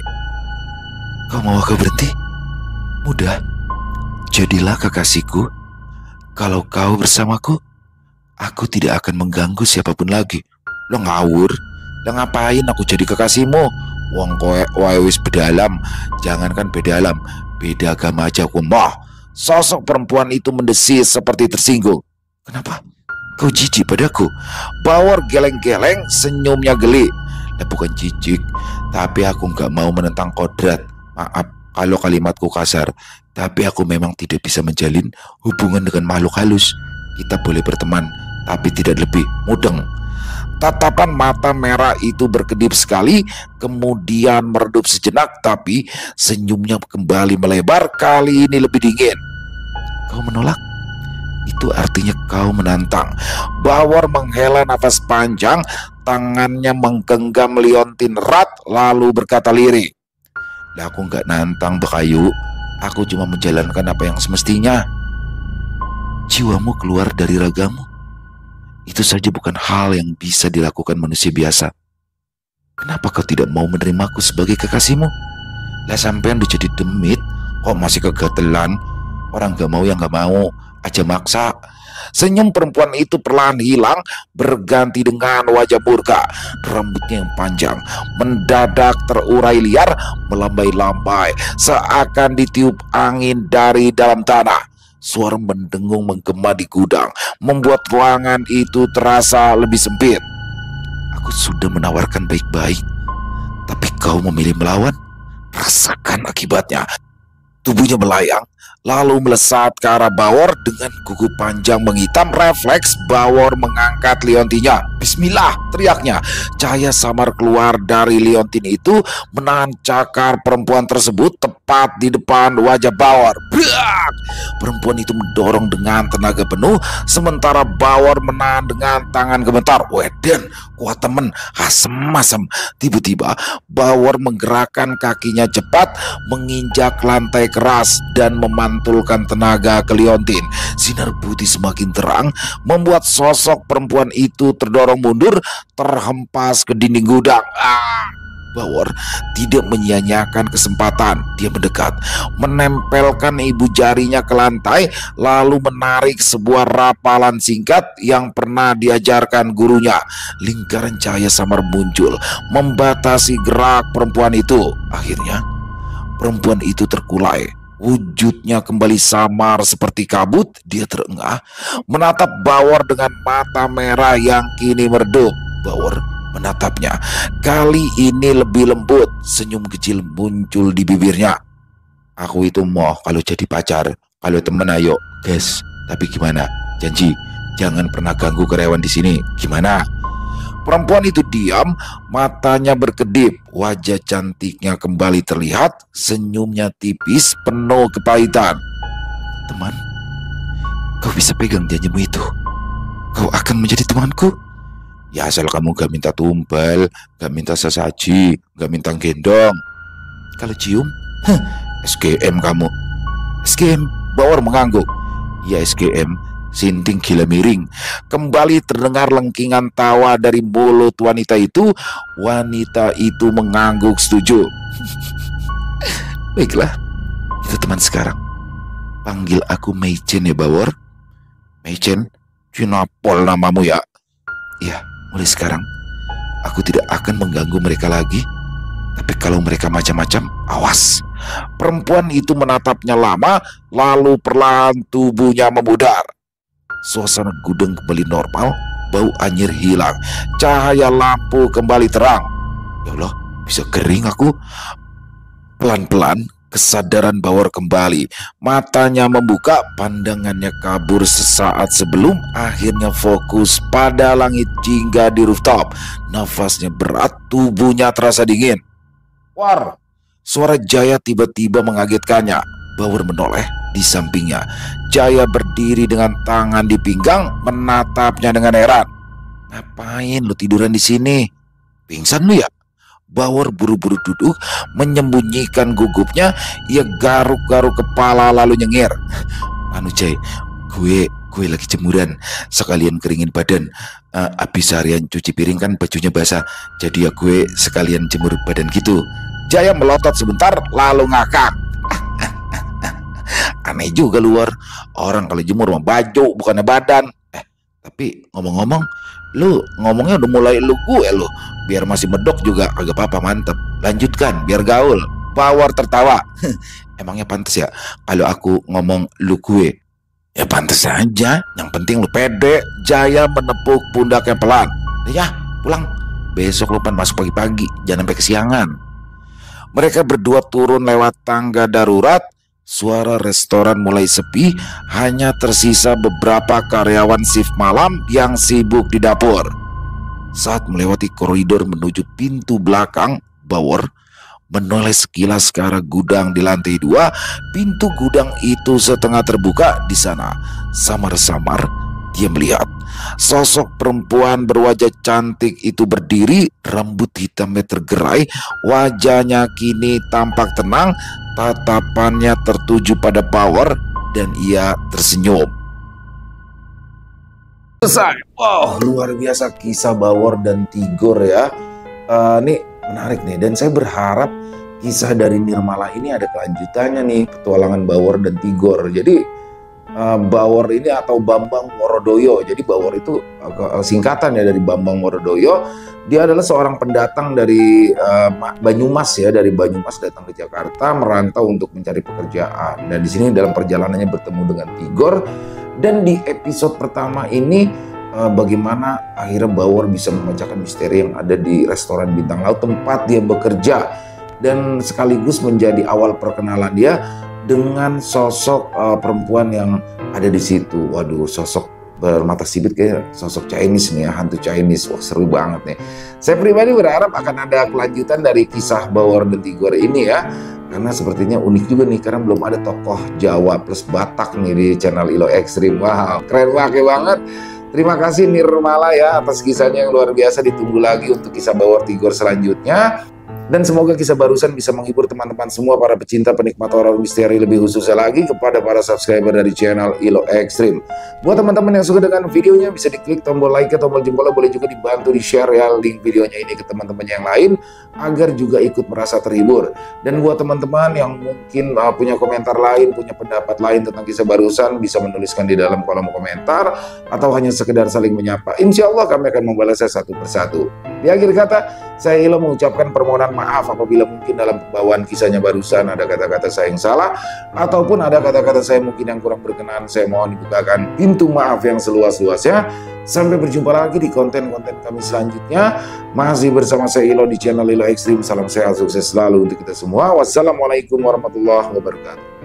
Kau mau aku berhenti? Mudah. Jadilah kekasihku. Kalau kau bersamaku, aku tidak akan mengganggu siapapun lagi. Lo ngawur. Lo ngapain aku jadi kekasihmu? Wong kowe wis bedalam. Jangankan bedalam, beda agama aja aku mah. Sosok perempuan itu mendesis seperti tersinggung. Kenapa? Kau jijik padaku? Bauer geleng-geleng, senyumnya geli. Nah, bukan jijik, tapi aku gak mau menentang kodrat. Maaf kalau kalimatku kasar, tapi aku memang tidak bisa menjalin hubungan dengan makhluk halus. Kita boleh berteman, tapi tidak lebih. Mudeng. Tatapan mata merah itu berkedip sekali, kemudian meredup sejenak, tapi senyumnya kembali melebar, kali ini lebih dingin. Kau menolak? Itu artinya kau menantang. Bauer menghela nafas panjang, tangannya menggenggam liontin erat, lalu berkata lirih. Lah, aku nggak nantang Bekayu. Aku cuma menjalankan apa yang semestinya. Jiwamu keluar dari ragamu. Itu saja bukan hal yang bisa dilakukan manusia biasa. Kenapa kau tidak mau menerimaku sebagai kekasihmu? Lah, sampean udah jadi demit, kok masih kegatelan? Orang gak mau yang gak mau aja maksa. Senyum perempuan itu perlahan hilang, berganti dengan wajah murka. Rambutnya yang panjang mendadak terurai liar, melambai-lambai seakan ditiup angin dari dalam tanah. Suara mendengung menggema di gudang membuat ruangan itu terasa lebih sempit. Aku sudah menawarkan baik-baik, tapi kau memilih melawan. Rasakan akibatnya. Tubuhnya melayang, lalu melesat ke arah Bauer dengan kuku panjang menghitam. Refleks Bauer mengangkat liontinnya. Bismillah, teriaknya. Cahaya samar keluar dari liontin itu, menahan cakar perempuan tersebut tepat di depan wajah Bauer. Brak! Perempuan itu mendorong dengan tenaga penuh, sementara Bauer menahan dengan tangan gemetar. Weden, kuat temen, asem-asem. Tiba-tiba Bauer menggerakkan kakinya cepat, menginjak lantai keras dan memantulkan tenaga ke liontin. Sinar putih semakin terang, membuat sosok perempuan itu terdorong mundur, terhempas ke dinding gudang. Bawor tidak menyia-nyiakan kesempatan. Dia mendekat, menempelkan ibu jarinya ke lantai, lalu menarik sebuah rapalan singkat yang pernah diajarkan gurunya. Lingkaran cahaya samar muncul, membatasi gerak perempuan itu. Akhirnya, perempuan itu terkulai. Wujudnya kembali samar seperti kabut. Dia terengah, menatap Bawor dengan mata merah yang kini meredup. Bawor menatapnya. Kali ini lebih lembut. Senyum kecil muncul di bibirnya. Aku itu mau kalau jadi pacar, kalau temen ayo, guys. Tapi gimana? Janji, jangan pernah ganggu karyawan di sini. Gimana? Perempuan itu diam, matanya berkedip, wajah cantiknya kembali terlihat, senyumnya tipis, penuh kepahitan. Teman, kau bisa pegang janjimu itu? Kau akan menjadi temanku? Ya asal kamu gak minta tumpal, gak minta sesaji, gak minta gendong. Kalau cium, SGM kamu. SGM, Bawor mengangguk. Ya SGM, sinting gila miring. Kembali terdengar lengkingan tawa dari mulut wanita itu. Wanita itu mengangguk setuju. Baiklah, kita teman sekarang. Panggil aku Meichen ya Bawor. Meichen, Cinapol namamu ya. Ya, mulai sekarang aku tidak akan mengganggu mereka lagi. Tapi kalau mereka macam-macam, awas. Perempuan itu menatapnya lama, lalu perlahan tubuhnya memudar. Suasana gudang kembali normal, bau anyir hilang, cahaya lampu kembali terang. Ya Allah, bisa kering aku. Pelan-pelan kesadaran Bawor kembali. Matanya membuka, pandangannya kabur sesaat sebelum akhirnya fokus pada langit jingga di rooftop. Nafasnya berat, tubuhnya terasa dingin. War! Suara Jaya tiba-tiba mengagetkannya. Bawor menoleh di sampingnya. Jaya berdiri dengan tangan di pinggang, menatapnya dengan heran. Ngapain lu tiduran di sini? Pingsan lu ya? Bawor buru-buru duduk, menyembunyikan gugupnya. Ia garuk-garuk kepala lalu nyengir. Anu Jay, gue lagi jemuran, sekalian keringin badan. Abis seharian cuci piring kan bajunya basah, jadi ya gue sekalian jemur badan gitu. Jaya melotot sebentar lalu ngakak. Aneh juga luar, orang kalau jemur mah baju bukannya badan. Tapi ngomong-ngomong, lu ngomongnya udah mulai lu gue lu. Biar masih medok juga agak apa-apa, mantep. Lanjutkan biar gaul. Bawor tertawa. Emangnya pantas ya kalau aku ngomong lu gue? Ya pantas saja, yang penting lu pede. Jaya menepuk pundaknya pelan. Ya pulang, besok lu pan masuk pagi-pagi, jangan sampai kesiangan. Mereka berdua turun lewat tangga darurat. Suara restoran mulai sepi, hanya tersisa beberapa karyawan shift malam yang sibuk di dapur. Saat melewati koridor menuju pintu belakang, Bawor menoleh sekilas ke arah gudang di lantai 2. Pintu gudang itu setengah terbuka. Di sana, samar-samar dia melihat sosok perempuan berwajah cantik itu berdiri, rambut hitamnya tergerai, wajahnya kini tampak tenang, tatapannya tertuju pada Bawor dan ia tersenyum. Selesai. Wow, luar biasa kisah Bawor dan Tigor ya. Ini menarik nih, dan saya berharap kisah dari Nirmala ini ada kelanjutannya nih, petualangan Bawor dan Tigor. Jadi Bawor ini atau Bambang Worodoyo. Jadi Bawor itu singkatan ya dari Bambang Worodoyo. Dia adalah seorang pendatang dari Banyumas ya, dari Banyumas datang ke Jakarta merantau untuk mencari pekerjaan. Dan di sini dalam perjalanannya bertemu dengan Tigor. Dan di episode pertama ini bagaimana akhirnya Bawor bisa memecahkan misteri yang ada di restoran Bintang Laut tempat dia bekerja, dan sekaligus menjadi awal perkenalan dia dengan sosok perempuan yang ada di situ. Waduh, sosok bermata sipit kayak sosok Chinese nih ya, hantu Chinese. Wah, seru banget nih. Saya pribadi berharap akan ada kelanjutan dari kisah Bawor dan Tigor ini ya, karena sepertinya unik juga nih, karena belum ada tokoh Jawa plus Batak nih di channel Ilo Ekstrim. Wow, keren banget. Terima kasih Nirmala ya atas kisahnya yang luar biasa. Ditunggu lagi untuk kisah Bawor Tigor selanjutnya. Dan semoga kisah barusan bisa menghibur teman-teman semua para pecinta penikmat horor misteri, lebih khususnya lagi kepada para subscriber dari channel Ilo Extreme. Buat teman-teman yang suka dengan videonya bisa diklik tombol like, tombol jempolnya, boleh juga dibantu di-share ya link videonya ini ke teman-teman yang lain agar juga ikut merasa terhibur. Dan buat teman-teman yang mungkin punya komentar lain, punya pendapat lain tentang kisah barusan, bisa menuliskan di dalam kolom komentar atau hanya sekedar saling menyapa. Insya Allah kami akan membalasnya satu persatu. Di akhir kata, saya Ilo mengucapkan permohonan maaf apabila mungkin dalam pembawaan kisahnya barusan ada kata-kata saya yang salah ataupun ada kata-kata saya mungkin yang kurang berkenan. Saya mohon dibukakan pintu maaf yang seluas-luasnya. Sampai berjumpa lagi di konten-konten kami selanjutnya. Masih bersama saya Ilo di channel Ilo Extreme. Salam sehat, sukses selalu untuk kita semua. Wassalamualaikum warahmatullahi wabarakatuh.